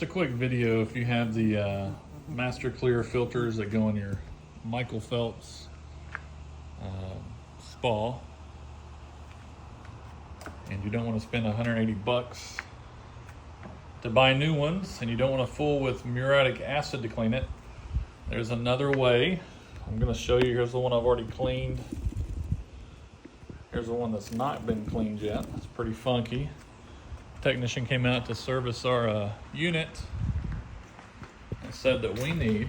It's a quick video if you have the Master Clear filters that go in your Michael Phelps spa, and you don't want to spend 180 bucks to buy new ones, and you don't want to fool with muriatic acid to clean it. There's another way. I'm going to show you. Here's the one I've already cleaned. Here's the one that's not been cleaned yet. It's pretty funky. Technician came out to service our unit and said that we need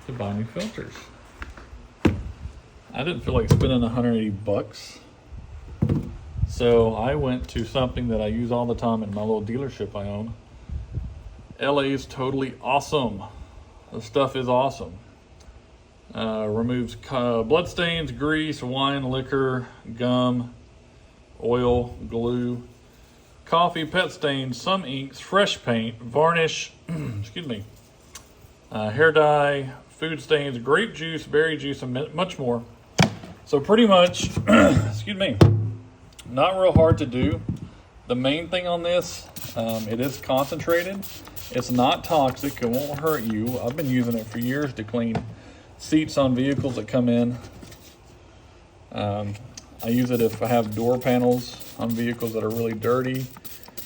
to buy new filters. I didn't feel like spending 180 bucks. So I went to something that I use all the time in my little dealership I own. LA's Totally Awesome. The stuff is awesome. Removes blood stains, grease, wine, liquor, gum, oil, glue, coffee, pet stains, some inks, fresh paint, varnish, excuse me, hair dye, food stains, grape juice, berry juice, and much more. So pretty much, excuse me, not real hard to do. The main thing on this, it is concentrated. It's not toxic. It won't hurt you. I've been using it for years to clean seats on vehicles that come in. I use it if I have door panels on vehicles that are really dirty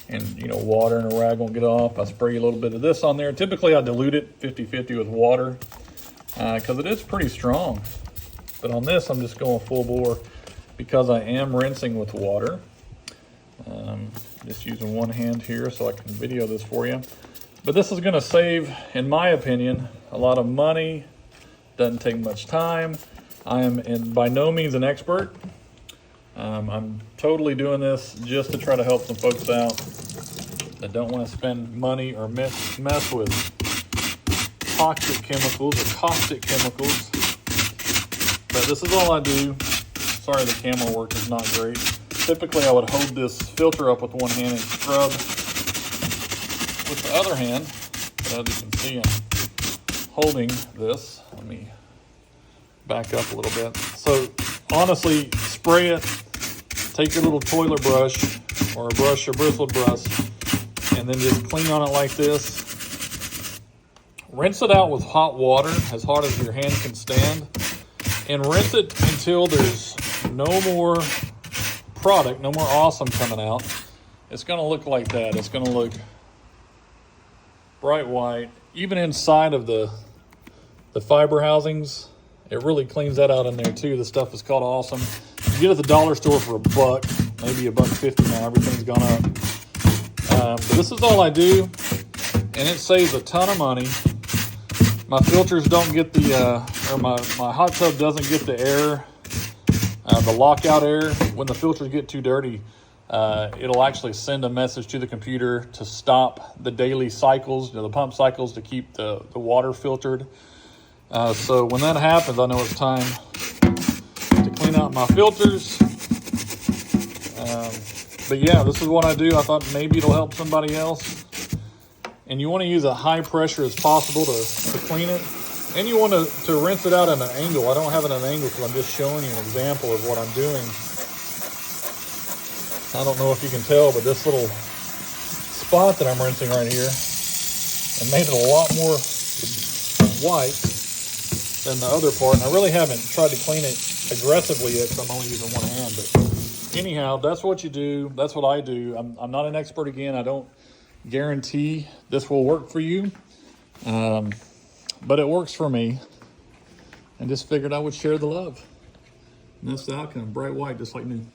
and, you know, water and a rag won't get off. I spray a little bit of this on there. Typically I dilute it 50-50 with water because it is pretty strong. But on this, I'm just going full bore because I am rinsing with water. Just using one hand here so I can video this for you. But this is going to save, in my opinion, a lot of money. Doesn't take much time. I am by no means an expert. I'm totally doing this just to try to help some folks out that don't want to spend money or mess with toxic chemicals or caustic chemicals. But this is all I do. Sorry, the camera work is not great. Typically, I would hold this filter up with one hand and scrub with the other hand. But as you can see, I'm holding this. Let me back up a little bit. So honestly, spray it, take your little toilet brush or a brush or bristled brush, and then just clean on it like this. Rinse it out with hot water, as hot as your hand can stand, and rinse it until there's no more product, no more awesome coming out. It's going to look like that. It's going to look bright white. Even inside of the fiber housings, it really cleans that out in there too. The stuff is called Awesome. You get it at the dollar store for $1, maybe $1.50 now. Everything's gone up. But this is all I do, and it saves a ton of money. My filters don't get or my hot tub doesn't get the air, the lockout air. When the filters get too dirty, it'll actually send a message to the computer to stop the daily cycles, you know, the pump cycles, to keep the water filtered. So when that happens, I know it's time to clean out my filters. But yeah, this is what I do. I thought maybe it'll help somebody else. And you want to use a high pressure as possible to clean it. And you want to rinse it out at an angle. I don't have it at an angle because I'm just showing you an example of what I'm doing. I don't know if you can tell, but this little spot that I'm rinsing right here, it made it a lot more white than the other part. And I really haven't tried to clean it aggressively yet because I'm only using one hand. But anyhow, that's what you do. That's what I do. I'm not an expert again. I don't guarantee this will work for you. But it works for me. And just figured I would share the love. And that's the outcome. Bright white, just like new.